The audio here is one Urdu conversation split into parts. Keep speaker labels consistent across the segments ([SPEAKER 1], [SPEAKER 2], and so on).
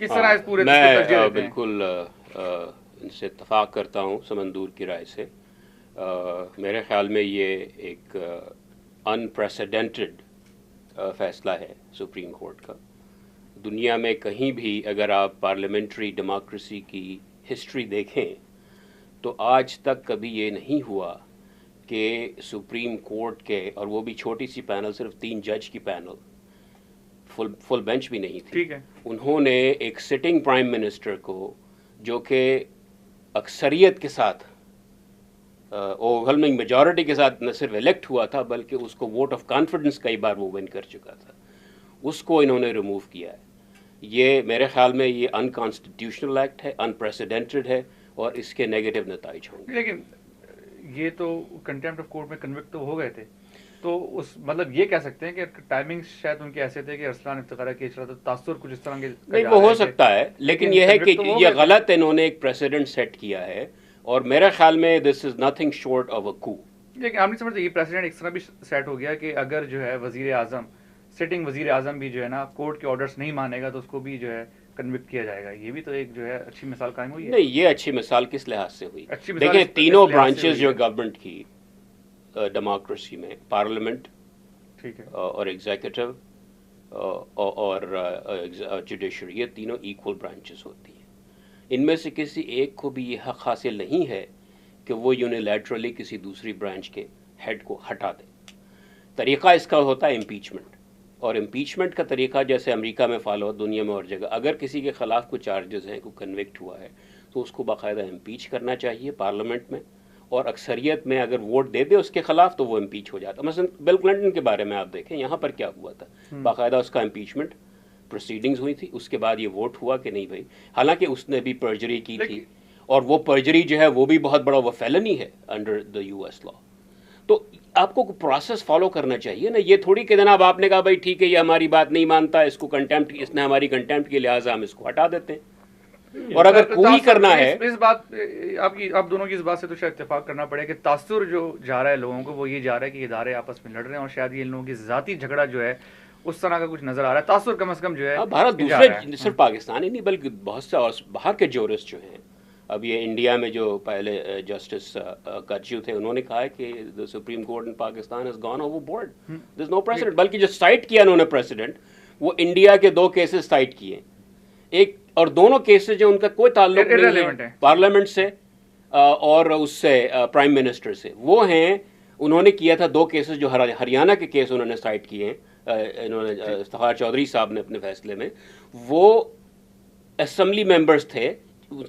[SPEAKER 1] کس طرح اس پورے
[SPEAKER 2] میں بالکل ان سے اتفاق کرتا ہوں سمندور کی رائے سے. میرے خیال میں یہ ایک انپریسیڈنٹڈ فیصلہ ہے سپریم کورٹ کا. دنیا میں کہیں بھی اگر آپ پارلیمنٹری ڈیموکریسی کی ہسٹری دیکھیں تو آج تک کبھی یہ نہیں ہوا کہ سپریم کورٹ کے، اور وہ بھی چھوٹی سی پینل، صرف 3 جج کی پینل، فل بینچ بھی نہیں تھی، انہوں نے ایک سٹنگ پرائم منسٹر کو، جو کہ اکثریت کے ساتھ، اوورولمنگ میجورٹی کے ساتھ نہ صرف الیکٹ ہوا تھا بلکہ اس کو ووٹ آف کانفیڈنس کئی بار وہ ون کر چکا تھا، اس کو انہوں نے ریموو کیا ہے. یہ میرے خیال میں یہ انکانسٹیٹیوشنل ایکٹ ہے، انپریسیڈنٹڈ ہے، اور اس کے نیگیٹو نتائج ہوں گے.
[SPEAKER 1] لیکن یہ تو کنٹیمپٹ آف کورٹ میں کنوکٹ تو ہو گئے تھے، تو اس مطلب یہ کہہ سکتے ہیں کہ ٹائمنگ شاید ان کے ایسے تھے کہ ارسلان افتخار کیس رہا تھا، تاثر کچھ اس طرح کے
[SPEAKER 2] نہیں، وہ ہو سکتا ہے، لیکن یہ ہے کہ یہ غلط انہوں نے ایک پریسیڈنٹ سیٹ کیا ہے، اور میرے خیال میں دس از نتھنگ شورٹ آف اے کو.
[SPEAKER 1] لیکن آپ نہیں سمجھتے یہ پریسیڈنٹ ایک طرح بھی سیٹ ہو گیا کہ اگر جو ہے وزیر اعظم، سٹنگ وزیر اعظم بھی جو ہے نا کورٹ کے آرڈرز نہیں مانے گا تو اس کو بھی جو ہے کنوکٹ کیا جائے گا. یہ بھی تو ایک جو ہے اچھی مثال قائم ہوئی ہے.
[SPEAKER 2] نہیں، یہ اچھی مثال کس لحاظ سے ہوئی؟ دیکھیں، تینوں برانچز جو گورنمنٹ کی ڈیموکریسی میں، پارلیمنٹ اور ایگزیکٹو اور جوڈیشری، یہ تینوں ایکول برانچز ہوتی ہیں. ان میں سے کسی ایک کو بھی یہ حق حاصل نہیں ہے کہ وہ یونیلیٹرلی کسی دوسری برانچ کے ہیڈ کو ہٹا دے. طریقہ اس کا ہوتا ہے امپیچمنٹ، اور امپیچمنٹ کا طریقہ جیسے امریکہ میں فالو، دنیا میں اور جگہ، اگر کسی کے خلاف کوئی چارجز ہیں، کوئی کنوکٹ ہوا ہے، تو اس کو باقاعدہ امپیچ کرنا چاہیے پارلیمنٹ میں، اور اکثریت میں اگر ووٹ دے دے اس کے خلاف تو وہ امپیچ ہو جاتا. مثلا بل کلنٹن کے بارے میں آپ دیکھیں یہاں پر کیا ہوا تھا، باقاعدہ اس کا امپیچمنٹ پروسیڈنگز ہوئی تھی، اس کے بعد یہ ووٹ ہوا کہ نہیں بھائی، حالانکہ اس نے بھی پرجری کی تھی، اور وہ پرجری جو ہے وہ بھی بہت بڑا وہ فیلنی ہے انڈر دا US لا. تو آپ کو پروسیس فالو کرنا چاہیے نا. یہ تھوڑی کہ جناب آپ نے کہا بھائی ٹھیک ہے یہ ہماری بات نہیں مانتا، اس کو کنٹیمپٹ، اس نے ہماری کنٹیمپٹ کی لہٰذا ہم اس کو ہٹا دیتے ہیں. اور اگر کوئی کرنا ہے،
[SPEAKER 1] اس بات آپ دونوں کی اس بات سے تو شاید اتفاق کرنا پڑے کہ تاثر جو جا رہا ہے لوگوں کو وہ یہ جا رہا ہے کہ ادارے آپس میں لڑ رہے ہیں، اور شاید یہ ان لوگوں کی ذاتی جھگڑا جو ہے اس طرح کا کچھ نظر آ رہا ہے. تاثر کم از کم جو ہے
[SPEAKER 2] بھارت دوسرے صرف پاکستان ہی نہیں بلکہ بہت سے باہر کے جورسٹ جو ہیں، اب یہ انڈیا میں جو پہلے جسٹس کرچیو تھے، انہوں نے کہا ہے کہ the Supreme Court in Pakistan has gone overboard. There's no precedent. بلکہ جو سائٹ کیا انہوں نے پریسیڈنٹ، وہ انڈیا کے 2 کیسز سائٹ کیے، ایک اور دونوں کیسز جو ان کا کوئی تعلق نہیں ہے پارلیمنٹ سے اور اس سے پرائم منسٹر سے، وہ ہیں انہوں نے کیا تھا 2 کیسز جو ہریانہ کے کیس انہوں نے سائٹ کیے ہیں، انہوں نے افتخار چودھری صاحب نے اپنے فیصلے میں، وہ اسمبلی ممبرز تھے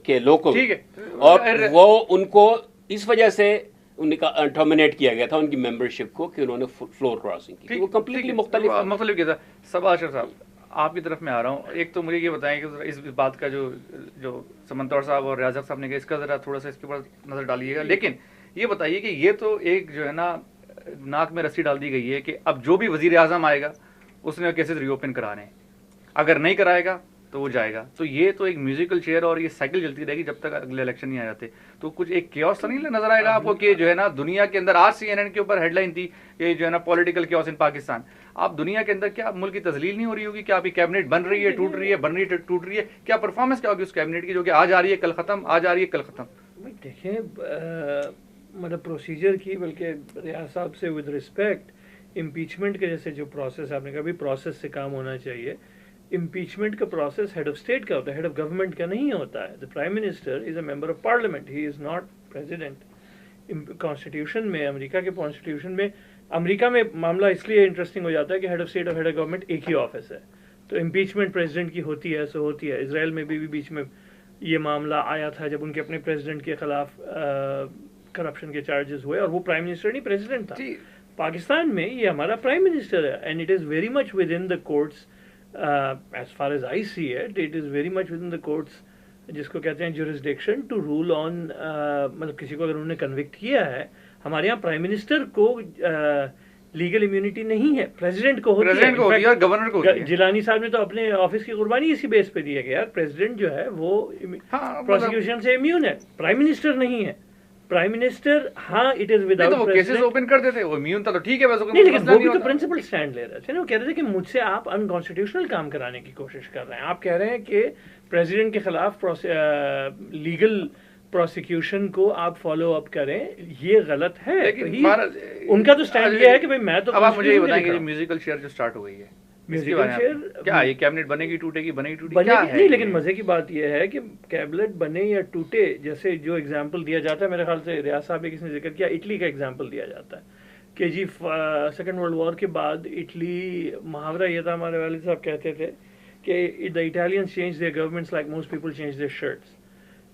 [SPEAKER 2] کے لوکل، اور وہ ان کو اس وجہ سے ان کا ٹرمینیٹ کیا گیا تھا ان کی ممبرشپ کو کہ انہوں نے فلور کراسنگ کی. وہ کمپلیٹلی
[SPEAKER 1] مختلف کیا تھا. صبا اشرف صاحب، آپ کی طرف میں آ رہا ہوں. ایک تو مجھے یہ بتائیں کہ اس بات کا جو سمنتور صاحب اور ریاض صاحب نے کہا، اس کا ذرا تھوڑا سا اس کے اوپر نظر ڈالیے گا. لیکن یہ بتائیے کہ یہ تو ایک جو ہے نا ناک میں رسی ڈال دی گئی ہے کہ اب جو بھی وزیر اعظم آئے گا اس نے کیسز ری اوپن کرانے ہیں، اگر نہیں کرائے گا تو وہ جائے گا. تو یہ تو ایک میوزیکل چیئر اور یہ سائیکل چلتی رہے گی جب تک اگلے الیکشن نہیں آ جاتے. تو کچھ ایک کیوس نہیں نظر آئے گا آپ کو کہ جو ہے نا دنیا کے اندر، آج CNN کے اوپر ہیڈ لائن تھی کہ جو ہے نا پولیٹیکل کیوس ان پاکستان. آپ دنیا کے اندر کیا ملک کی تذلیل نہیں ہو رہی ہوگی؟ کیا آپ کی کیبنٹ بن رہی ہے، ٹوٹ رہی ہے، بن رہی ہے، ٹوٹ رہی ہے؟ کیا پرفارمنس کیا ہوگی اس کیبنٹ کی جو کہ آج آ رہی ہے کل ختم، آج آ رہی ہے کل ختم؟
[SPEAKER 3] دیکھیں مطلب پروسیجر کی، بلکہ ریاض صاحب سے ود رسپیکٹ امپیچمنٹ کے جیسے جو پروسیس آپ نے کہا بھی پروسیس سے کام ہونا چاہیے. امپیچمنٹ کا پروسیس ہیڈ آف اسٹیٹ کا ہوتا ہے، ہیڈ آف گورنمنٹ کا نہیں ہوتا ہے. The prime minister is a member of parliament, he is not president. Constitution میں، امریکہ کے کانسٹیٹیوشن میں، امریکہ میں معاملہ اس لیے انٹرسٹنگ ہو جاتا ہے کہ ہیڈ آف اسٹیٹ اور ہیڈ آف گورنمنٹ ایک ہی آفس ہے، تو امپیچمنٹ پریزیڈنٹ کی ہوتی ہے، سو ہوتی ہے. اسرائیل میں بھی بیچ میں یہ معاملہ آیا تھا جب ان کے اپنے پریزیڈنٹ کے خلاف کرپشن کے چارجز ہوئے، اور وہ پرائم منسٹر نہیں پریزیڈنٹ تھا. پاکستان میں یہ ہمارا پرائم منسٹر ہے، and it is very much with in the courts. as far as I see it, it is very much within the courts, جس کو کہتے ہیں jurisdiction to rule on. مطلب کسی کو اگر انہوں نے کنوکٹ کیا ہے، ہمارے یہاں پرائم منسٹر کو لیگل امیونٹی نہیں ہے، پریزیڈنٹ کو ہوتی ہے،
[SPEAKER 1] گورنر کو.
[SPEAKER 3] جیلانی صاحب نے تو اپنے آفس کی قربانی اسی بیس پہ دی ہے کہ یار پریزیڈنٹ جو ہے وہ پروسیکیوشن سے امیون ہے، پرائم منسٹر نہیں ہے. پرائم منسٹر ہاں اٹ از وداؤٹ
[SPEAKER 1] وہ کیسز اوپن کر دیتے وہ امیون تھا تو ٹھیک ہے بس
[SPEAKER 3] نہیں، لیکن وہ بھی تو پرنسپل سٹینڈ لے رہے تھے نا. وہ کہہ رہے تھے کہ مجھ سے آپ انکانسٹیٹیوشنل کام کرانے کی کوشش کر رہے ہیں. آپ کہہ رہے ہیں کہ پریزیڈنٹ کے خلاف لیگل پروسیکیوشن کو آپ فالو اپ کریں، یہ غلط ہے. ان کا تو سٹینڈ یہ ہے کہ بھائی میں تو.
[SPEAKER 1] اب آپ مجھے یہ بتائیں کہ میوزیکل چیئر جو اسٹارٹ ہو گئی ہے کیا یہ کیبنٹ بنے گی ٹوٹے گی بنے گی ٹوٹے گی
[SPEAKER 3] نہیں، لیکن مزے کی بات یہ ہے کہ کیبنٹ بنے یا ٹوٹے، جیسے جو ایگزامپل دیا جاتا ہے میرے خیال سے ریاض صاحب نے کسی نے ذکر کیا، اٹلی کا ایگزامپل دیا جاتا ہے کہ جی سیکنڈ ورلڈ وار کے بعد اٹلی، محاورہ یہ تھا ہمارے والد صاحب کہتے تھے کہ the Italians change their governments like most people change their shirts,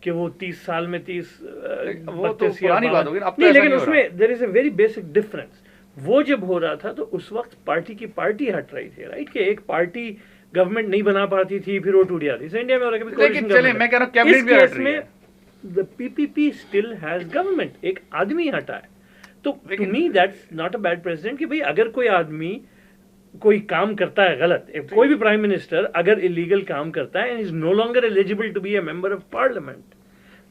[SPEAKER 3] کہ وہ 30 سال میں 30 نہیں، لیکن اس میں دیر از اے ویری بیسک ڈفرنس. وہ جب ہو رہا تھا تو اس وقت پارٹی ہٹ رہی تھی، رائٹ، کہ ایک پارٹی گورنمنٹ نہیں بنا پاتی تھی پھر وہ ٹوٹ جاتی. سو انڈیا میں اس کیس میں the PPP still has government، ایک آدمی ہٹا ہے. تو to me that's not a bad president کہ بھئی اگر کوئی آدمی کوئی کام کرتا ہے غلط، کوئی بھی پرائم منسٹر اگر الیگل کام کرتا ہے and is no longer eligible to be a member of parliament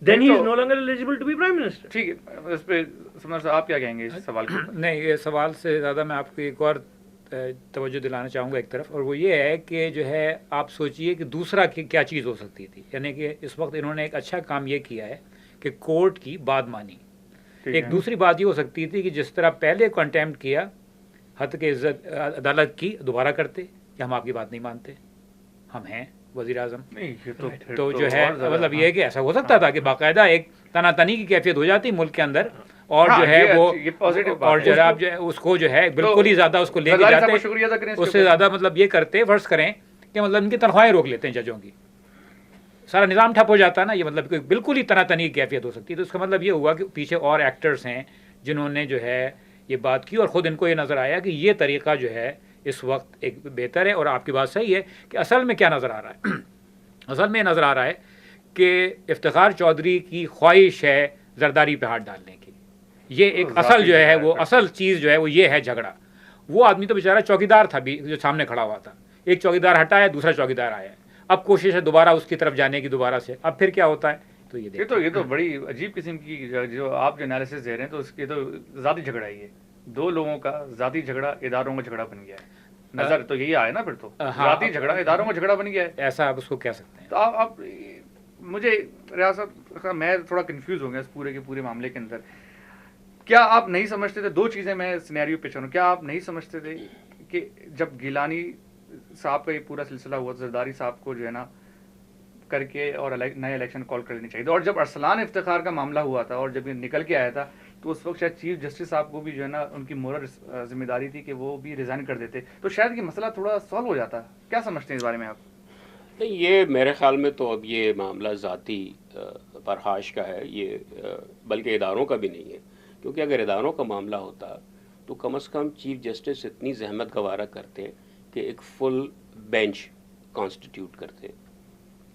[SPEAKER 3] then he is no longer eligible to be prime minister.
[SPEAKER 1] ٹھیک ہے، اس پہ سمجھ صاحب آپ کیا کہیں گے اس سوال کے اوپر؟
[SPEAKER 4] نہیں، یہ سوال سے زیادہ میں آپ کو ایک اور توجہ دلانا چاہوں گا ایک طرف، اور وہ یہ ہے کہ جو ہے آپ سوچئے کہ دوسرا کیا چیز ہو سکتی تھی. یعنی کہ اس وقت انہوں نے ایک اچھا کام یہ کیا ہے کہ کورٹ کی بات مانی. ایک دوسری بات یہ ہو سکتی تھی کہ جس طرح پہلے کنٹیمپٹ کیا، حد کے عزت عدالت کی، دوبارہ کرتے کہ ہم آپ کی بات نہیں مانتے، ہم ہیں وزیر اعظم. تو جو ہے مطلب یہ ہے کہ ایسا ہو سکتا تھا کہ باقاعدہ ایک تنا تنی کی کیفیت ہو جاتی ملک کے اندر، اور جو ہے وہ اور جناب جو ہے اس کو جو ہے بالکل ہی زیادہ اس کو لے کے جاتے، اس سے زیادہ مطلب یہ کرتے، فرض کریں کہ مطلب ان کی تنخواہیں روک لیتے ہیں ججوں کی، سارا نظام ٹھپ ہو جاتا ہے نا. یہ مطلب کہ بالکل ہی تنا تنی کی کیفیت ہو سکتی ہے. تو اس کا مطلب یہ ہوا کہ پیچھے اور ایکٹرز ہیں جنہوں نے جو ہے یہ بات کی، اور خود ان کو یہ نظر آیا کہ یہ طریقہ جو ہے اس وقت ایک بہتر ہے. اور آپ کی بات صحیح ہے کہ اصل میں کیا نظر آ رہا ہے، اصل میں یہ نظر آ رہا ہے کہ افتخار چودھری کی خواہش ہے زرداری پہ ہاتھ ڈالنے کی. یہ ایک اصل جو ہے وہ اصل چیز جو ہے وہ یہ ہے جھگڑا. وہ آدمی تو بیچارہ چوکیدار تھا بھی جو سامنے کھڑا ہوا تھا، ایک چوکیدار ہٹایا دوسرا چوکیدار آیا، اب کوشش ہے دوبارہ اس کی طرف جانے کی دوبارہ سے. اب پھر کیا ہوتا ہے تو یہ تو
[SPEAKER 1] بڑی عجیب قسم کی جو آپ جو انالیسس دے رہے ہیں، تو اس کے تو ذاتی جھگڑا ہی ہے، دو لوگوں کا ذاتی جھگڑا اداروں کا جھگڑا بن گیا ہے. نظر تو یہی آیا نا، پھر تو ذاتی جھگڑا اداروں کا جھگڑا بن گیا ہے،
[SPEAKER 4] ایسا آپ اس کو کہہ سکتے ہیں.
[SPEAKER 1] تو آپ مجھے ریاست میں تھوڑا کنفیوز ہو گیا اس پورے کے پورے معاملے کے اندر. کیا آپ نہیں سمجھتے تھے، دو چیزیں میں سینیریو پیش کروں، کیا آپ نہیں سمجھتے تھے کہ جب گیلانی صاحب کا یہ پورا سلسلہ ہوا، زرداری صاحب کو جو ہے نا کر کے اور نئے الیکشن کال کر لینی چاہیے تھی، اور جب ارسلان افتخار کا معاملہ ہوا تھا اور جب یہ نکل کے آیا تھا تو اس وقت شاید چیف جسٹس صاحب کو بھی جو ہے نا ان کی مورل ذمہ داری تھی کہ وہ بھی ریزائن کر دیتے، تو شاید یہ مسئلہ تھوڑا سالو ہو جاتا. کیا سمجھتے ہیں اس بارے میں آپ؟
[SPEAKER 2] نہیں، یہ میرے خیال میں تو اب یہ معاملہ ذاتی پرخاش کا ہے، یہ بلکہ اداروں کا بھی نہیں ہے. کیونکہ اگر اداروں کا معاملہ ہوتا تو کم از کم چیف جسٹس اتنی زحمت گوارا کرتے کہ ایک فل بینچ کانسٹیٹیوٹ کرتے،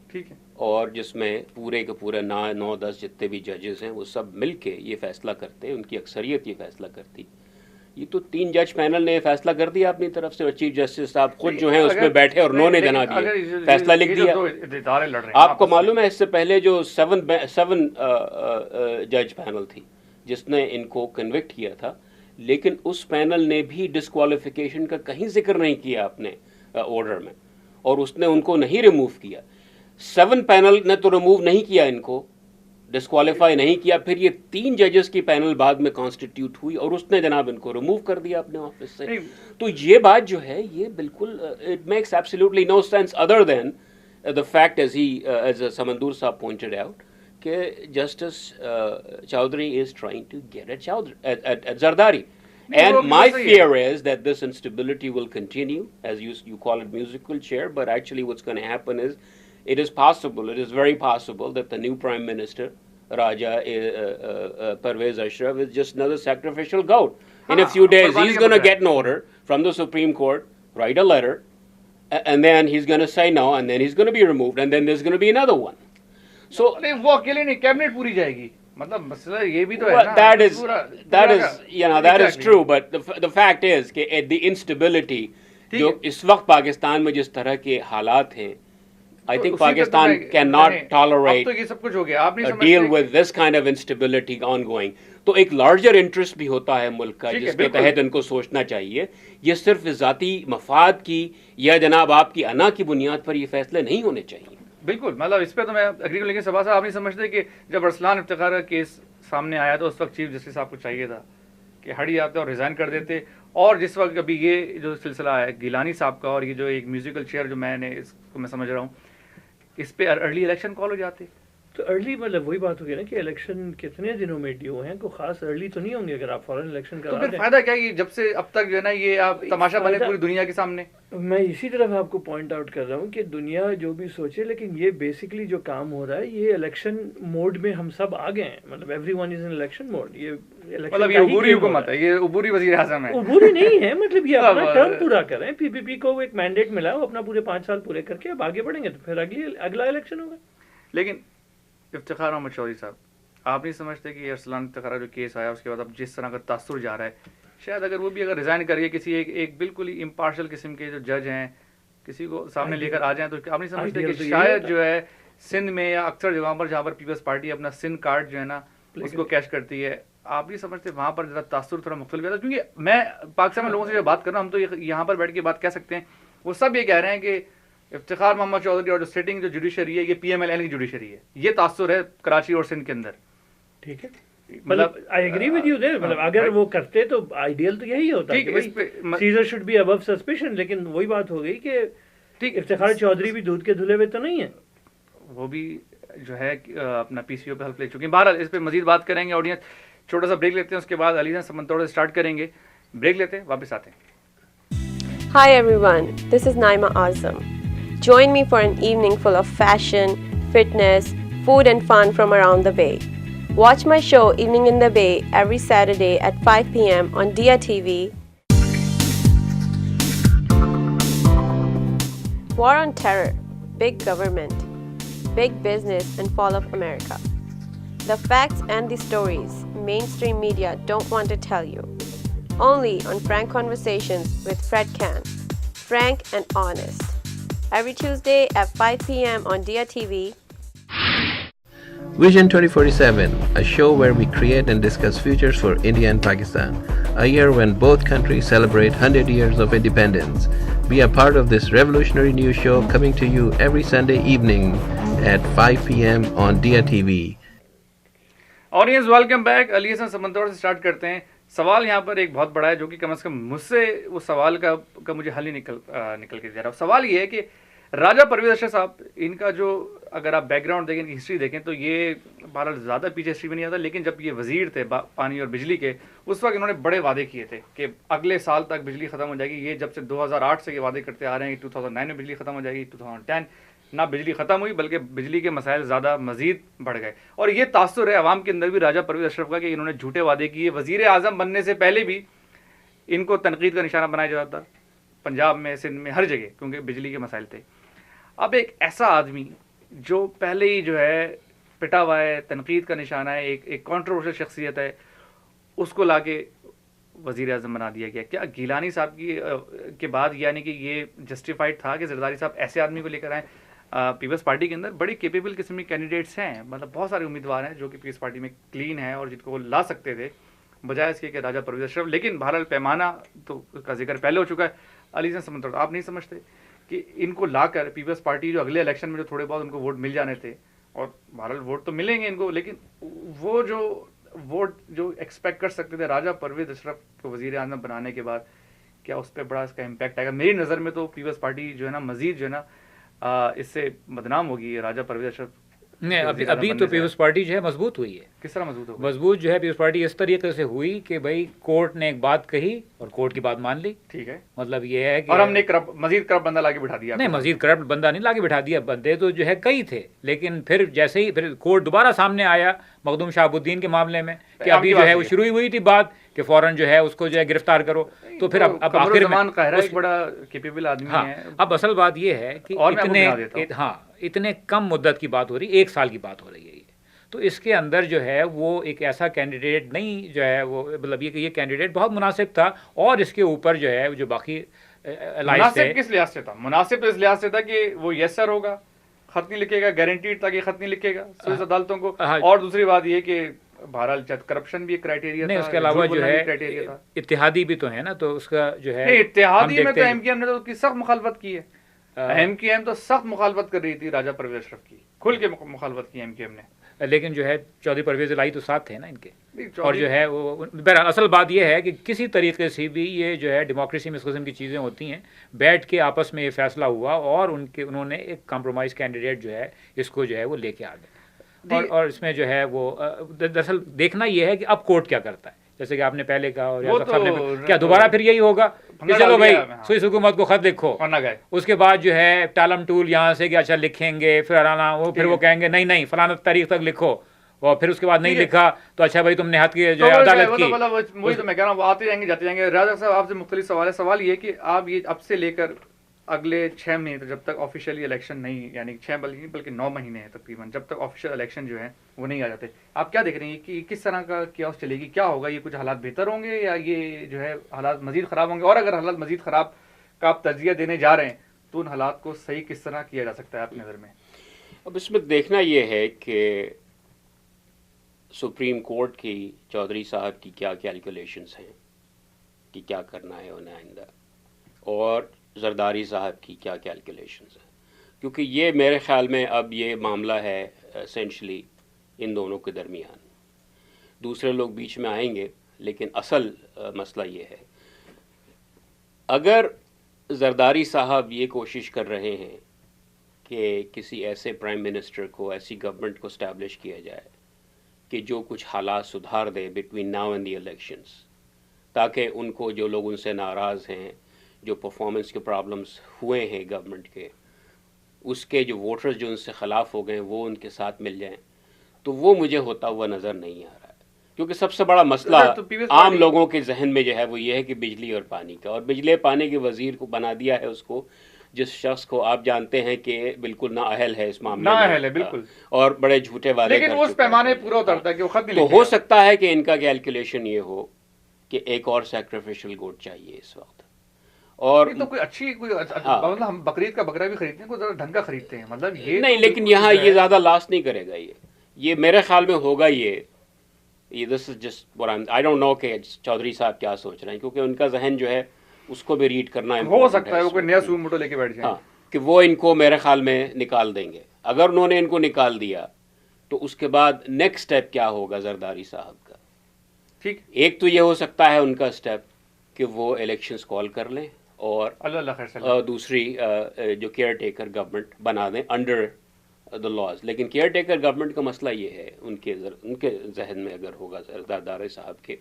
[SPEAKER 2] ٹھیک ہے، اور جس میں پورے کے پورے 9-10 جتنے بھی ججز ہیں وہ سب مل کے یہ فیصلہ کرتے، ان کی اکثریت یہ فیصلہ کرتی. یہ تو 3 جج پینل نے یہ فیصلہ کر دیا اپنی طرف سے، اور چیف جسٹس صاحب خود جو ہیں اس میں بیٹھے اور انہوں نے جناب یہ فیصلہ لکھ دیا. آپ کو معلوم ہے اس سے پہلے جو 7 جج پینل تھی جس نے ان کو کنوکٹ کیا تھا، لیکن اس پینل نے بھی ڈسکوالیفیکیشن کا کہیں ذکر نہیں کیا اپنے آرڈر میں، اور اس نے ان کو نہیں ریموو کیا. 7 پینل نے تو ریموو نہیں کیا، ان کو ڈسکوالیفائی نہیں کیا. پھر یہ 3 ججز کی پینل بعد میں کانسٹیٹیوٹ ہوئی اور اس نے جناب ان کو ریموو کر دیا اپنے آفس سے. تو یہ بات جو ہے یہ بالکل it makes absolutely no sense other than the fact as سمندور صاحب پوائنٹڈ آؤٹ کہ Justice Chaudhry is trying to get at Zardari. And my fear is that this instability will continue, as you call it musical chair, but actually what's going to happen is it is very possible that the new Prime Minister, Raja Pervez Ashraf, is just another sacrificial goat. In a few days, he's going to get an order from the Supreme Court, write a letter, and then he's going to say no, and then he's going to be removed, and then there's going to be another one. So
[SPEAKER 1] وہ اکیلے نہیں، کیبنٹ پوری جائے گی، مطلب مسئلہ یہ بھی تو ہے نا.
[SPEAKER 2] That is true, but the fact is کہ the instability جو اس وقت پاکستان میں جس طرح کے حالات ہیں، I think Pakistan cannot tolerate
[SPEAKER 1] تو یہ سب کچھ ہو گیا, آپ نہیں
[SPEAKER 2] deal with this kind of instability ongoing. تو ایک لارجر انٹرسٹ بھی ہوتا ہے ملک کا جس کے تحت ان کو سوچنا چاہیے. یہ صرف ذاتی مفاد کی یا جناب آپ کی انا کی بنیاد پر یہ فیصلے نہیں ہونے چاہیے.
[SPEAKER 1] بالکل, مطلب اس پہ تو میں اگری کروں, لیکن صبح صاحب آپ نہیں سمجھتے کہ جب ارسلان افتخار کا کیس سامنے آیا تو اس وقت چیف جسٹس صاحب کو چاہیے تھا کہ ہٹ جاتے اور ریزائن کر دیتے, اور جس وقت ابھی یہ جو سلسلہ ہے گیلانی صاحب کا اور یہ جو ایک میوزیکل چیئر جو میں نے اس کو میں سمجھ رہا ہوں اس پہ ارلی الیکشن کال ہو جاتے.
[SPEAKER 3] تو ارلی مطلب وہی بات ہوگی نا کہ الیکشن کتنے دنوں میں ڈیو ہیں, کوئی خاص ارلی تو نہیں ہوں گے اگر آپ فوراً الیکشن کرا دیں.
[SPEAKER 1] تو پھر فائدہ کیا ہے جب سے اب تک جو ہے نا یہ آپ تماشا بنے پوری دنیا کے سامنے.
[SPEAKER 3] میں اسی طرف آپ کو پوائنٹ آؤٹ کر رہا ہوں کہ دنیا جو بھی سوچے, لیکن یہ بیسکلی جو کام ہو رہا ہے یہ الیکشن موڈ میں ہم سب آ گئے ہیں. مطلب everyone is in election mode. یہ
[SPEAKER 1] مطلب یہ عبوری حکومت ہے, یہ عبوری وزیر اعظم ہے.
[SPEAKER 3] عبوری نہیں ہے, مطلب یہ اپنا ٹرم پورا کریں. پی پی پی کو ایک مینڈیٹ ملا, وہ اپنا پورے 5 سال پورے کر کے اب آگے بڑھیں گے تو پھر اگلا الیکشن ہوگا.
[SPEAKER 1] لیکن افتخار احمد چودھری صاحب, آپ نہیں سمجھتے کہ ارسلان افتخار جو کیس آیا اس کے بعد اب جس طرح کا تاثر جا رہا ہے, شاید اگر وہ بھی اگر ریزائن کر کے کسی ایک بالکل ہی امپارشل قسم کے جو جج ہیں کسی کو سامنے لے کر آ جائیں, تو آپ نہیں سمجھتے کہ شاید جو ہے سندھ میں یا اکثر جگہوں پر جہاں پر پیپلز پارٹی اپنا سندھ کارڈ جو ہے نا اس کو کیش کرتی ہے, آپ نہیں سمجھتے وہاں پر ذرا تاثر تھوڑا مختلف ہے؟ کیونکہ میں پاکستان میں لوگوں سے جو بات کر رہا ہوں, ہم تو یہاں پر بیٹھ کے بات کہہ سکتے ہیں, وہ سب یہ کہہ رہے ہیں کہ افتخار محمد چودھری اور جو سٹنگ جو جوڈیشری ہے یہ پی ایم ایل این کی جوڈیشری ہے, یہ تاثر ہے کراچی اور سندھ کے اندر.
[SPEAKER 3] ٹھیک ہے, مطلب I agree with you there. مطلب اگر وہ کرتے تو آئیڈیل تو یہی ہوتا ہے کہ Caesar should be above suspicion, لیکن وہی بات ہو گئی کہ افتخار چودھری بھی دودھ کے دھلے ہوئے تو نہیں ہیں,
[SPEAKER 1] وہ بھی جو ہے اپنا پی سی او پہ حلف لے چکے ہیں. بہرحال اس پہ مزید بات کریں گے. آڈینس چھوٹا سا بریک لیتے ہیں, اس کے بعد علی سمنتوڑ سے اسٹارٹ کریں گے. بریک لیتے ہیں, واپس آتے ہیں.
[SPEAKER 5] Hi everyone, this is Naima Azam. Join me for an evening full of fashion, fitness, food and fun from around the Bay. Watch my show Evening in the Bay every Saturday at 5 p.m. on Dia TV. War on Terror, Big Government, Big Business and Fall of America. The facts and the stories mainstream media don't want to tell you. Only on Frank Conversations with Fred Can. Frank and honest. Every Tuesday at 5 p.m. on Dia TV.
[SPEAKER 6] Vision 2047, a show where we create and discuss futures for India and Pakistan. A year when both countries celebrate 100 years of independence. Be a part of this revolutionary new show coming to you every Sunday evening at 5 p.m. on Dia TV.
[SPEAKER 1] Audience, welcome back. علی حسن سمندر سے سٹارٹ کرتے ہیں. سوال یہاں پر ایک بہت بڑا ہے جو کہ کم از کم مجھ سے وہ سوال کا مجھے حل ہی نکل کے دے رہا. سوال یہ ہے کہ راجہ پرویز اشرف صاحب, ان کا جو اگر آپ بیک گراؤنڈ دیکھیں, ان کی ہسٹری دیکھیں تو یہ بہرحال زیادہ پیچھے ہسٹری میں نہیں آتا, لیکن جب یہ وزیر تھے پانی اور بجلی کے, اس وقت انہوں نے بڑے وعدے کیے تھے کہ اگلے سال تک بجلی ختم ہو جائے گی. یہ جب سے 2008 سے یہ وعدے کرتے آ رہے ہیں کہ 2009 میں بجلی ختم ہو جائے گی. 2010 نہ بجلی ختم ہوئی بلکہ بجلی کے مسائل زیادہ مزید بڑھ گئے, اور یہ تاثر ہے عوام کے اندر بھی راجہ پرویز اشرف کا کہ انہوں نے جھوٹے وعدے کیے. وزیر اعظم بننے سے پہلے بھی ان کو تنقید کا نشانہ بنایا جاتا تھا, پنجاب میں, سندھ میں, ہر جگہ, کیونکہ بجلی کے مسائل تھے. اب ایک ایسا آدمی جو پہلے ہی جو ہے پٹا ہوا ہے, تنقید کا نشانہ ہے, ایک کنٹروورشل شخصیت ہے, اس کو لا کے وزیر اعظم بنا دیا گیا. کیا گیلانی صاحب کے بعد یعنی کہ یہ جسٹیفائڈ تھا کہ زرداری صاحب ایسے آدمی کو لے کر آئیں؟ پیپلز پارٹی کے اندر بڑی کیپیبل قسم کے کینڈیڈیٹس ہیں, مطلب بہت سارے امیدوار ہیں جو کہ پیپلز پارٹی میں کلین ہیں اور جن کو وہ لا سکتے تھے بجائے اس کے کہ راجہ پرویز اشرف. لیکن بہرحال پیمانہ تو کا ذکر پہلے ہو چکا ہے. علی سے سمندر, آپ نہیں سمجھتے کہ ان کو لا کر پیپلز پارٹی جو اگلے الیکشن میں جو تھوڑے بہت ان کو ووٹ مل جانے تھے, اور بہرحال ووٹ تو ملیں گے ان کو, لیکن وہ جو ووٹ جو ایکسپیکٹ کر سکتے تھے راجہ پرویز اشرف کو وزیر اعظم بنانے کے بعد, کیا اس پہ بڑا اس کا امپیکٹ آئے گا؟ میری نظر میں تو پیپلز پارٹی جو ہے نا مزید جو ہے نا اس سے بدنام ہوگی. راجہ پرویز اشرف
[SPEAKER 4] نہیں, ابھی تو پیپلز پارٹی جو ہے مضبوط ہوئی ہے.
[SPEAKER 1] کس طرح مضبوط ہوگی؟
[SPEAKER 4] مضبوط جو ہے پیپلز پارٹی اس طریقے سے ہوئی کہ بھائی کورٹ نے ایک بات کہی اور کورٹ کی بات مان لی.
[SPEAKER 1] ٹھیک ہے,
[SPEAKER 4] مطلب یہ ہے کہ
[SPEAKER 1] اور ہم نے مزید کرپٹ بندہ لا کے بٹھا دیا.
[SPEAKER 4] نہیں, مزید کرپٹ بندہ نہیں لا کے بٹھا دیا, بندے تو جو ہے کئی تھے, لیکن پھر جیسے ہی پھر کورٹ دوبارہ سامنے آیا مخدوم شہاب الدین کے معاملے میں کہ ابھی جو ہے وہ شروع ہوئی تھی بات کہ فوراً جو ہے اس کو جو ہے گرفتار کرو, تو پھر اب آخر میں
[SPEAKER 1] بڑا کیپیبل آدمی ہے.
[SPEAKER 4] اب اصل بات یہ ہے کہ اتنے کم مدت کی بات ہو رہی, 1 سال کی بات ہو رہی ہے, تو اس کے اندر جو ہے وہ ایک ایسا کینڈیڈیٹ نہیں جو ہے وہ, مطلب یہ کینڈیڈیٹ بہت مناسب تھا, اور اس کے اوپر جو ہے جو باقی
[SPEAKER 1] مناسب کس لحاظ سے تھا؟ مناسب اس لحاظ سے تھا کہ وہ یس سر ہوگا, خط نہیں لکھے گا، گارنٹیڈ تھا کہ خط نہیں لکھے گا سوئس عدالتوں کو. اور دوسری بات یہ کہ بہرحال کرپشن بھی ایک کرائٹیریا تھا.
[SPEAKER 4] نہیں، اس کے علاوہ جو ہے اتحادی بھی تو ہے نا، تو اس کا جو ہے
[SPEAKER 1] اتحادی میں تو ایم کیو ایم نے تو اس کی سخت مخالفت کی ہے. ایم کیو ایم تو سخت مخالفت کر رہی تھی راجہ پرویز اشرف کی، کھل کے مخالفت کی ایم کیو ایم نے.
[SPEAKER 4] لیکن جو ہے چودھری پرویز الہی تو ساتھ تھے نا ان کے. اور جو ہے وہ بہرحال اصل بات یہ ہے کہ کسی طریقے سے بھی یہ جو ہے ڈیموکریسی میں اس قسم کی چیزیں ہوتی ہیں، بیٹھ کے آپس میں یہ فیصلہ ہوا اور انہوں نے ایک کمپرومائز کینڈیڈیٹ جو ہے اس کو جو ہے وہ لے کے آ گئے. اور اس میں جو ہے وہ دراصل دیکھنا یہ ہے کہ اب کورٹ کیا کرتا ہے، جیسے کہ آپ نے پہلے کہا اور کیا دوبارہ پھر یہی ہوگا کہ چلو بھائی سوئس حکومت کو خط لکھو، اس کے بعد جو ہے ٹالم ٹول یہاں سے کہ اچھا لکھیں گے، پھر وہ کہیں گے نہیں فلاں تاریخ تک لکھو، اور پھر اس کے بعد نہیں لکھا تو اچھا بھائی تم نے حد کی جو ہے عدالت کی.
[SPEAKER 1] وہی تو میں کہہ رہا ہوں، وہ آتے جائیں گے جاتے جائیں گے. راجہ صاحب آپ سے مختلف سوال ہے. سوال یہ کہ آپ یہ اب سے لے کر اگلے 6 مہینے جب تک آفیشیلی الیکشن نہیں، یعنی 6 بلکہ 9 مہینے ہیں تقریباً، جب تک آفیشیل الیکشن جو ہے وہ نہیں آ جاتے، آپ کیا دیکھ رہے ہیں کہ کس طرح کا کیاس چلے گی؟ کیا ہوگا؟ یہ کچھ حالات بہتر ہوں گے یا یہ جو ہے حالات مزید خراب ہوں گے؟ اور اگر حالات مزید خراب کا آپ تجزیہ دینے جا رہے ہیں تو ان حالات کو صحیح کس طرح کیا جا سکتا ہے آپ کی نظر میں؟
[SPEAKER 2] اب اس میں دیکھنا یہ ہے کہ سپریم کورٹ کی چودھری صاحب کی کیا کیلکولیشنز ہیں کہ کیا کرنا ہے انہیں آئندہ، اور زرداری صاحب کی کیا کیلکولیشنز ہیں، کیونکہ یہ میرے خیال میں اب یہ معاملہ ہے اسینشلی ان دونوں کے درمیان. دوسرے لوگ بیچ میں آئیں گے، لیکن اصل مسئلہ یہ ہے اگر زرداری صاحب یہ کوشش کر رہے ہیں کہ کسی ایسے پرائم منسٹر کو، ایسی گورنمنٹ کو اسٹیبلش کیا جائے کہ جو کچھ حالات سدھار دے between now and the elections, تاکہ ان کو جو لوگ ان سے ناراض ہیں، جو پرفارمنس کے پرابلمس ہوئے ہیں گورنمنٹ کے، اس کے جو ووٹرز جو ان سے خلاف ہو گئے ہیں وہ ان کے ساتھ مل جائیں، تو وہ مجھے ہوتا ہوا نظر نہیں آ رہا ہے. کیونکہ سب سے بڑا مسئلہ عام لوگوں کے ذہن میں جو ہے وہ یہ ہے کہ بجلی اور پانی کا، اور بجلی پانی کے وزیر کو بنا دیا ہے اس کو جس شخص کو آپ جانتے ہیں کہ بالکل نااہل ہے اس معاملے میں،
[SPEAKER 1] نااہل ہے بالکل،
[SPEAKER 2] اور بڑے جھوٹے وعدے
[SPEAKER 1] لیکن وہ اس پیمانے پورا اترتا ہے کہ وہ خط نہیں
[SPEAKER 2] تو ہو سکتا ہے کہ ان کا کیلکولیشن یہ ہو کہ ایک اور سیکریفیشل گوٹ چاہیے اس وقت. اور
[SPEAKER 1] تو کوئی اچھی مطلب ہم بقرعید کا بقرہ بھی خریدتے ہیں، کوئی ذرا ڈھنگ کا خریدتے ہیں، مطلب یہ
[SPEAKER 2] نہیں، لیکن یہاں یہ زیادہ لاسٹ نہیں کرے گا. یہ میرے خیال میں ہوگا یہ دس is just I don't know کہ چودھری صاحب کیا سوچ رہے ہیں، کیونکہ ان کا ذہن جو ہے اس کو بھی ریڈ کرنا
[SPEAKER 1] ہو سکتا ہے وہ کوئی نیا سو موٹو لے کے بیٹھ جائیں
[SPEAKER 2] کہ وہ ان کو میرے خیال میں نکال دیں گے. اگر انہوں نے ان کو نکال دیا تو اس کے بعد نیکسٹ اسٹیپ کیا ہوگا زرداری صاحب کا؟
[SPEAKER 1] ٹھیک،
[SPEAKER 2] ایک تو یہ ہو سکتا ہے ان کا اسٹیپ کہ وہ الیکشنز کال کر لیں اور دوسری جو کیئر ٹیکر گورنمنٹ بنا دیں انڈر دا لاز. لیکن کیئر ٹیکر گورنمنٹ کا مسئلہ یہ ہے ان کے ذہن میں اگر ہوگا زرداری صاحب کے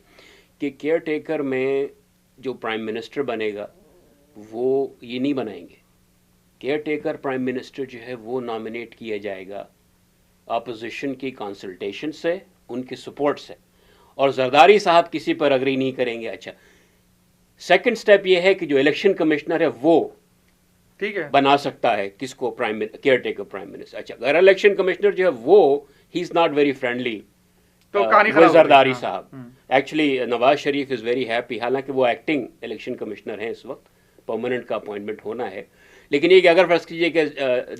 [SPEAKER 2] کہ کیئر ٹیکر میں جو پرائم منسٹر بنے گا وہ یہ نہیں بنائیں گے. کیئر ٹیکر پرائم منسٹر جو ہے وہ نامینیٹ کیا جائے گا اپوزیشن کی کنسلٹیشن سے، ان کی سپورٹ سے، اور زرداری صاحب کسی پر اگری نہیں کریں گے. اچھا، سیکنڈ سٹیپ یہ ہے کہ جو الیکشن کمشنر ہے وہ
[SPEAKER 1] ٹھیک ہے
[SPEAKER 2] بنا سکتا ہے کس کو کیئر ٹیکر پرائم منسٹر. اچھا، اگر الیکشن کمشنر جو ہے وہ ہی از ناٹ ویری فرینڈلی
[SPEAKER 1] تو
[SPEAKER 2] زرداری صاحب، actually Nawaz Sharif is very happy, حالانکہ وہ ایکٹنگ الیکشن کمشنر ہیں اس وقت، پرماننٹ کا اپوائنٹمنٹ ہونا ہے، لیکن یہ کہ اگر فرض کیجیے کہ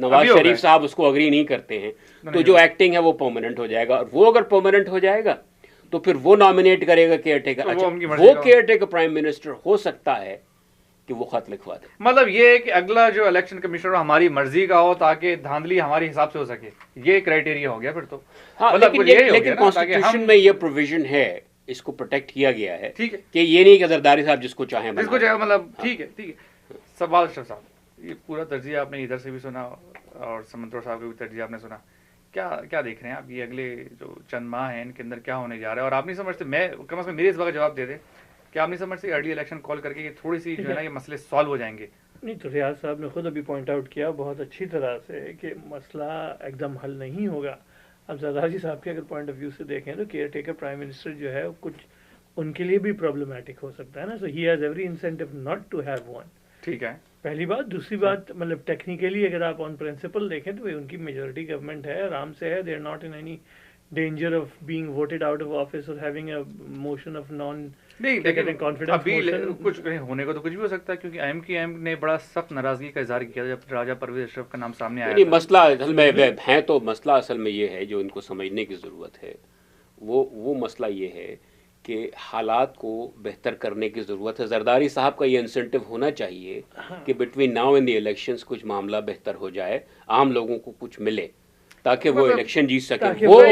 [SPEAKER 2] نواز شریف صاحب اس کو اگری نہیں کرتے ہیں تو جو ایکٹنگ ہے وہ پرماننٹ ہو جائے گا، اور وہ اگر پرماننٹ ہو جائے گا تو پھر وہ نامینیٹ کرے گا کیئر ٹیکر. اچھا، وہ کیئر ٹیکر پرائم منسٹر ہو سکتا ہے کہ وہ خط لکھوا دے.
[SPEAKER 1] مطلب یہ ہے کہ اگلا جو الیکشن کمشنر ہماری مرضی کا ہو تاکہ دھاندلی ہمارے حساب سے ہو سکے، یہ کرائٹیریا ہو گیا پھر تو.
[SPEAKER 2] لیکن کانسٹیٹیوشن میں یہ پروویژن ہے، اس کو پروٹیکٹ کیا گیا ہے کہ یہ نہیں کہ زرداری صاحب جس کو چاہیں
[SPEAKER 1] جس کو چاہے، مطلب ٹھیک ہے. ٹھیک ہے، سوال اشرف صاحب، یہ پورا تجزیہ آپ نے ادھر سے بھی سنا اور سمنتر صاحب کا بھی تجزیہ آپ نے سنا، کیا دیکھ رہے ہیں آپ یہ اگلے جو چند ماہ ہیں ان کے اندر کیا ہونے جا رہا ہے؟ اور آپ نہیں سمجھتے، میں کم از کم میرے اس بات کا جواب دے دیں کہ آپ نہیں سمجھتے ارلی الیکشن کال کر کے یہ تھوڑی سی جو ہے نا یہ مسئلے سالو ہو جائیں گے؟
[SPEAKER 3] نہیں، تو ریاض صاحب نے خود ابھی پوائنٹ آؤٹ کیا بہت اچھی طرح سے کہ مسئلہ ایک دم حل نہیں ہوگا. اب زرداری صاحب کے اگر پوائنٹ آف ویو سے دیکھیں تو کیئر ٹیکر پرائم منسٹر جو ہے کچھ ان کے لیے بھی پرابلمٹک ہو سکتا ہے نا. So he has every incentive not to have one.
[SPEAKER 1] ٹھیک ہے،
[SPEAKER 3] پہلی بات. دوسری بات، مطلب ٹیکنیکلی اگر آپ آن پرنسپل دیکھیں تو ان کی میجورٹی گورنمنٹ ہے، آرام سے ہے، they are not in any danger of being voted out of office or having a motion of
[SPEAKER 1] نہیں لیکن
[SPEAKER 3] confidence
[SPEAKER 1] ابھی
[SPEAKER 3] motion.
[SPEAKER 1] کچھ ہونے کو تو کچھ بھی ہو سکتا ہے کیونکہ ایم نے بڑا سخت ناراضگی کا اظہار کیا جب راجہ پرویز اشرف کا نام سامنے آیا.
[SPEAKER 2] مسئلہ اصل میں ہے تو مسئلہ اصل میں یہ ہے جو ان کو سمجھنے کی ضرورت ہے وہ مسئلہ یہ ہے کہ حالات کو بہتر کرنے کی ضرورت ہے. زرداری صاحب کا یہ انسینٹو ہونا چاہیے کہ between now and the elections کچھ معاملہ بہتر ہو جائے, عام لوگوں کو کچھ ملے تاکہ وہ الیکشن جیت سکیں. وہ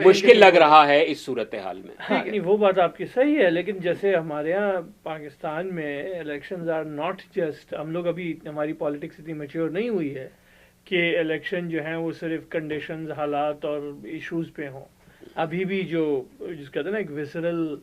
[SPEAKER 2] مشکل لگ رہا ہے اس صورتحال میں.
[SPEAKER 3] نہیں وہ بات آپ کی صحیح ہے, لیکن جیسے ہمارے یہاں پاکستان میں الیکشنز آر ناٹ جسٹ, ہم لوگ ابھی ہماری پالیٹکس اتنی میچور نہیں ہوئی ہے کہ الیکشن جو ہیں وہ صرف کنڈیشنز, حالات اور ایشوز پہ ہوں. ابھی بھی جو جس کہتے ہیں نا ایک ویسرل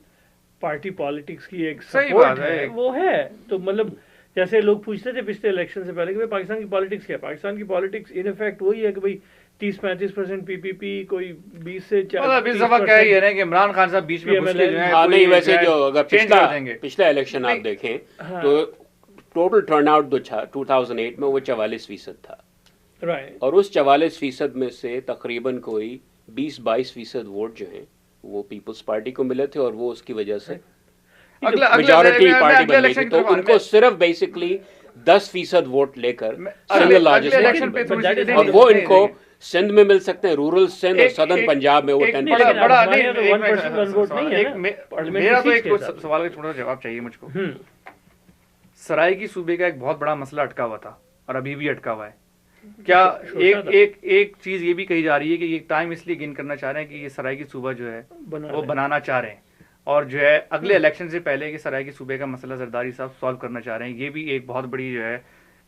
[SPEAKER 3] پارٹی پالیٹکس کی ایک سپورٹ ہے وہ ہے. تو مطلب جیسے لوگ پوچھتے تھے پچھلے الیکشن سے پہلے کہ پاکستان کی پالیٹکس کیا ہے, پاکستان کی پالیٹکس ان افیکٹ وہی ہے کہ بھائی 30-35% پی پی پی, کوئی 20 سے
[SPEAKER 1] 40% کہ عمران خان صاحب بیچ میں
[SPEAKER 2] نہیں. ویسے جو اگر پچھلا الیکشن آپ دیکھیں تو ٹوٹل ٹرن آؤٹ 2008 میں وہ 44% تھا, اور اس 44% میں سے تقریباً کوئی 20-22% ووٹ جو ہیں وہ پیپلز پارٹی کو ملے تھے, اور وہ اس کی وجہ سے میجورٹی پارٹی بن گئی تھی. تو ان کو صرف بیسکلی 10% ووٹ لے کر سنگل لارجسٹ, اور وہ ان کو سندھ میں مل سکتے ہیں, رورل سندھ اور سدرن پنجاب میں وہ
[SPEAKER 1] 10%. میرا تو ایک سوال کا چھوٹا جواب چاہیے مجھ کو. سرائیکی صوبے کا ایک بہت بڑا مسئلہ اٹکا ہوا تھا اور ابھی بھی اٹکا ہوا ہے. کیا ایک چیز یہ بھی کہی جا رہی ہے کہ یہ ٹائم اس لیے گین کرنا چاہ رہے ہیں کہ یہ سرائیکی صوبہ جو ہے وہ بنانا چاہ رہے ہیں, اور جو ہے اگلے الیکشن سے پہلے کہ سرائیکی صوبے کا مسئلہ زرداری صاحب سالو کرنا چاہ رہے ہیں. یہ بھی ایک بہت بڑی جو ہے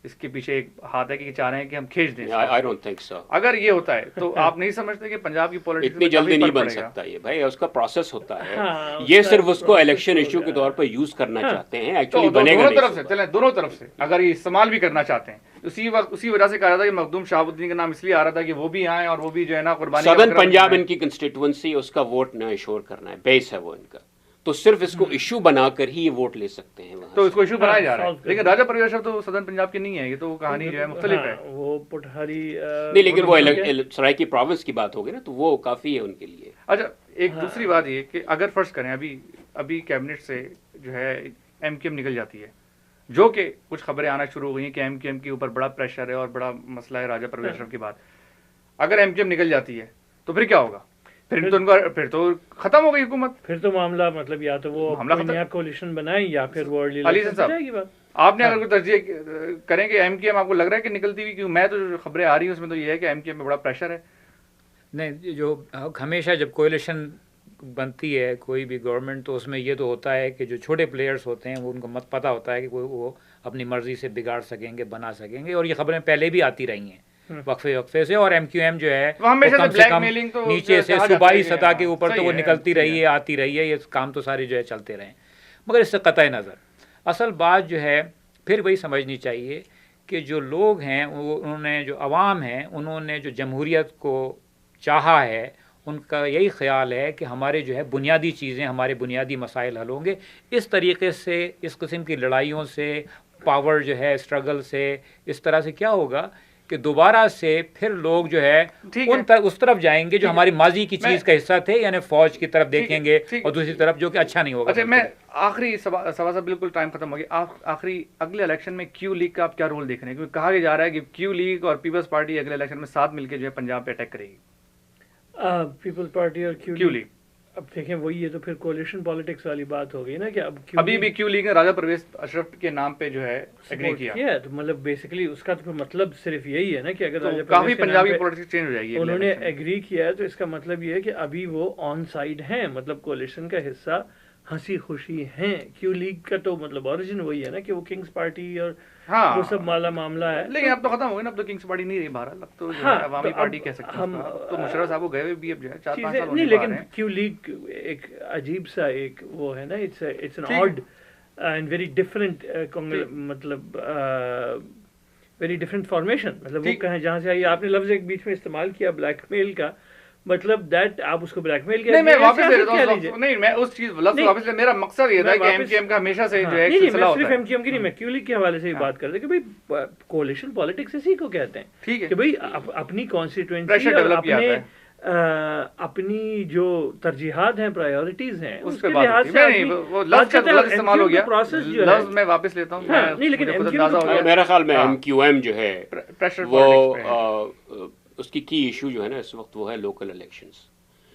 [SPEAKER 1] اس کے پیچھے ایک ہاتھ ہے کہ چاہ رہے ہیں کہ ہم کھینچ دیں.
[SPEAKER 2] I don't think so.
[SPEAKER 1] اگر یہ ہوتا ہے تو آپ نہیں سمجھتے کہ پنجاب کی پولیٹکس
[SPEAKER 2] اتنی جلدی نہیں بن سکتا یہ بھائی, اس کا پروسیس ہوتا ہے. یہ صرف اس کو الیکشن ایشو کے طور پر یوز کرنا چاہتے ہیں, ایکچولی بنے گا
[SPEAKER 1] دونوں طرف سے. چلیں دونوں طرف سے اگر یہ استعمال بھی کرنا چاہتے ہیں, اسی وجہ سے کہا رہا تھا کہ مخدوم شہاب الدین کا نام اس لیے آ رہا تھا کہ وہ بھی آئیں اور وہ بھی جو ہے نا قربانی.
[SPEAKER 2] سدرن پنجاب ان کی کنسٹیٹوئنسی, اس کا ووٹ نہ ایشور کرنا ہے, بیس ہے وہ ان کا, تو صرف اس کو ایشو بنا کر ہی یہ ووٹ لے سکتے ہیں.
[SPEAKER 1] تو اس کو ایشو بنایا جا رہا ہے, لیکن راجہ پرویز اشرف تو سدرن پنجاب کی نہیں ہے, یہ تو کہانی جو ہے مختلف ہے.
[SPEAKER 3] وہ پٹھاری
[SPEAKER 2] نہیں, لیکن وہ سرائیکی پروونس کی بات ہوگی نا, تو وہ کافی ہے ان کے لیے.
[SPEAKER 1] اچھا ایک دوسری بات یہ کہ اگر فرض کریں ابھی کیبنٹ سے جو ہے ایم کیو ایم نکل جاتی ہے, جو کہ کچھ خبریں آنا شروع ہو گئی ہیں کہ ایم کیو ایم کے اوپر بڑا پریشر ہے اور بڑا مسئلہ ہے راجہ پرویز اشرف کی بات, اگر ایم کیو ایم نکل جاتی ہے تو پھر کیا ہوگا؟ پھر تو ختم ہو گئی حکومت.
[SPEAKER 3] پھر تو معاملہ مطلب یا تو وہ نیا کولیشن بنائیں یا پھر وہ
[SPEAKER 1] آپ نے اگر کوئی ترجیح کریں کہ ایم کیو ایم آپ کو لگ رہا ہے کہ نکلتی ہوئی, کیوں میں تو خبریں آ رہی ہیں اس میں تو یہ ہے کہ ایم کیو ایم میں بڑا پریشر ہے.
[SPEAKER 4] نہیں, جو ہمیشہ جب کولیشن بنتی ہے کوئی بھی گورنمنٹ, تو اس میں یہ تو ہوتا ہے کہ جو چھوٹے پلیئرس ہوتے ہیں وہ ان کو مت پتہ ہوتا ہے کہ وہ اپنی مرضی سے بگاڑ سکیں گے, بنا سکیں گے, اور یہ خبریں پہلے بھی آتی رہی ہیں وقفے سے. اور ایم کیو ایم جو ہے کم سے کم نیچے سے صوبائی سطح کے اوپر تو وہ نکلتی رہی ہے, آتی رہی ہے, یہ کام تو سارے جو ہے چلتے رہے. مگر اس سے قطع نظر اصل بات جو ہے پھر وہی سمجھنی چاہیے کہ جو لوگ ہیں انہوں نے, جو عوام ہیں, انہوں نے جو جمہوریت کو چاہا ہے, ان کا یہی خیال ہے کہ ہمارے جو ہے بنیادی چیزیں, ہمارے بنیادی مسائل حل ہوں گے. اس طریقے سے, اس قسم کی لڑائیوں سے, پاور جو ہے اسٹرگل سے, اس طرح سے کیا ہوگا کہ دوبارہ سے پھر لوگ جو ہے اس طرف جائیں گے جو ہماری ماضی کی چیز کا حصہ تھے, یعنی فوج کی طرف دیکھیں گے, اور دوسری طرف جو کہ اچھا نہیں ہوگا.
[SPEAKER 1] اچھا میں آخری سوال سے بالکل ٹائم ختم ہو گیا, آخری اگلے الیکشن میں کیو لیگ کا آپ کیا رول دیکھ رہے ہیں؟ کیونکہ کہا جا رہا ہے کہ کیو لیگ اور پیپلز پارٹی اگلے الیکشن میں ساتھ مل کے جو ہے پنجاب پہ اٹیک کرے گی.
[SPEAKER 3] پیپلز پارٹی اور کیو لیگ, اب دیکھیں وہی ہے تو پھر کولیشن پالیٹکس والی بات ہو گئی نا, کہ ابھی بھی
[SPEAKER 1] کیو لیگ نے راجہ پرویز اشرف کے نام پہ جو ہے ایگری کیا,
[SPEAKER 3] تو مطلب بیسیکلی اس کا تو مطلب صرف یہی ہے نا کہ اگر
[SPEAKER 1] کافی پنجابی پولیٹکس چینج ہو جائے گی.
[SPEAKER 3] انہوں نے ایگری کیا ہے تو اس کا مطلب یہ ہے کہ ابھی وہ آن سائڈ ہیں, مطلب کولیشن کا حصہ, ہنسی خوشی ہیں. کیو لیگ کا تو مطلب اوریجن وہی ہے نا کہ وہ کنگز پارٹی اور وہ سب مالا معاملہ ہے.
[SPEAKER 1] لیکن اب تو ختم ہو گیا نا, اب تو کنگز پارٹی نہیں رہی بہرحال, اب تو عوامی پارٹی کہہ سکتے ہیں. تو مشرف صاحب کو گئے ہوئے بھی اب جو ہے 4-5 سال
[SPEAKER 3] نہیں, لیکن کیو لیگ ایک عجیب سا ایک وہ ہے نا, it's an odd and very different, مطلب ویری ڈفرینٹ فارمیشن. مطلب وہ کہیں جہاں سے آئی, آپ نے لفظ ایک بیچ میں استعمال کیا بلیک میل کا, مطلب دیٹ آپ اس کو بلیک میل کیا.
[SPEAKER 1] نہیں میں واپس لے لیتا ہوں, نہیں میں اس چیز لفظ واپس لے, میرا مقصد یہ تھا کہ ایم کیو ایم کا ہمیشہ سے جو ہے سلسلہ ہوتا ہے.
[SPEAKER 3] صرف ایم کیو ایم کی نہیں, میں کیو لیگ کے حوالے سے ہی بات کر رہا تھا کہ بھائی کولیشن پالیٹکس اسی کو کہتے ہیں کہ بھائی اپنی کانسٹیٹوئنسی, اپنی جو ترجیحات ہیں پرائیورٹیز ہیں
[SPEAKER 1] اس پہ بات نہیں، وہ لفظ کا غلط استعمال ہو گیا، لفظ میں واپس لیتا ہوں
[SPEAKER 3] نہیں، لیکن
[SPEAKER 2] میرا خیال میں ایم کیو ایم جو ہے وہ اس کی ایشو جو ہے نا اس وقت وہ ہے local elections,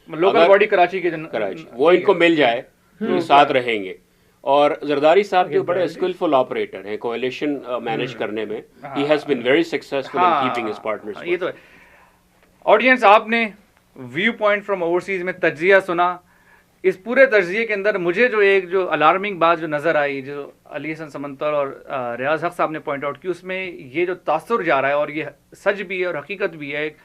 [SPEAKER 1] local body Karachi کے
[SPEAKER 2] وہ ان کو مل جائے تو ساتھ رہیں گے. اور زرداری صاحب جو بڑے اسکلفل آپریٹر ہیں کولیشن مینیج کرنے میں، he has been very successful in keeping his partners.
[SPEAKER 1] یہ تو ہے. آڈینس، آپ نے ویو پوائنٹ فرام اوورسیز میں تجزیہ سنا. اس پورے تجزیے کے اندر مجھے جو الارمنگ بات جو نظر آئی، جو علی حسن سمنتر اور ریاض حق صاحب نے پوائنٹ آؤٹ کی، اس میں یہ جو تاثر جا رہا ہے، اور یہ سچ بھی ہے اور حقیقت بھی ہے، ایک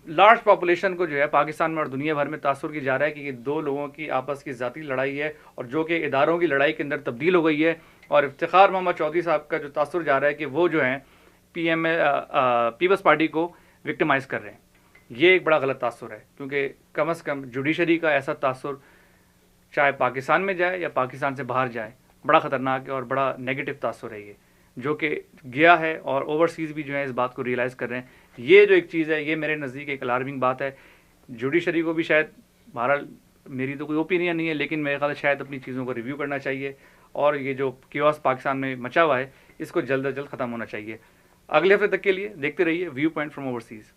[SPEAKER 1] لارج پاپولیشن کو جو ہے پاکستان میں اور دنیا بھر میں تاثر کی جا رہا ہے کہ یہ دو لوگوں کی آپس کی ذاتی لڑائی ہے، اور جو کہ اداروں کی لڑائی کے اندر تبدیل ہو گئی ہے. اور افتخار محمد چودھری صاحب کا جو تاثر جا رہا ہے کہ وہ جو ہیں پیپلز پارٹی کو وکٹمائز کر رہے ہیں. یہ ایک بڑا غلط تاثر ہے، کیونکہ کم از کم جوڈیشری کا ایسا تاثر چاہے پاکستان میں جائے یا پاکستان سے باہر جائے بڑا خطرناک ہے اور بڑا نیگیٹو تاثر ہے، یہ جو کہ گیا ہے. اور اوورسیز بھی جو ہے اس بات کو ریئلائز کر رہے ہیں. یہ جو ایک چیز ہے، یہ میرے نزدیک ایک الارمنگ بات ہے. جوڈیشری کو بھی شاید، بہرحال میری تو کوئی اوپینین نہیں ہے، لیکن میرے خیال سے شاید اپنی چیزوں کو ریویو کرنا چاہیے، اور یہ جو کیوس پاکستان میں مچا ہوا ہے اس کو جلد از جلد ختم ہونا چاہیے. اگلے ہفتے تک کے لیے دیکھتے رہیے ویو پوائنٹ فرام اوورسیز.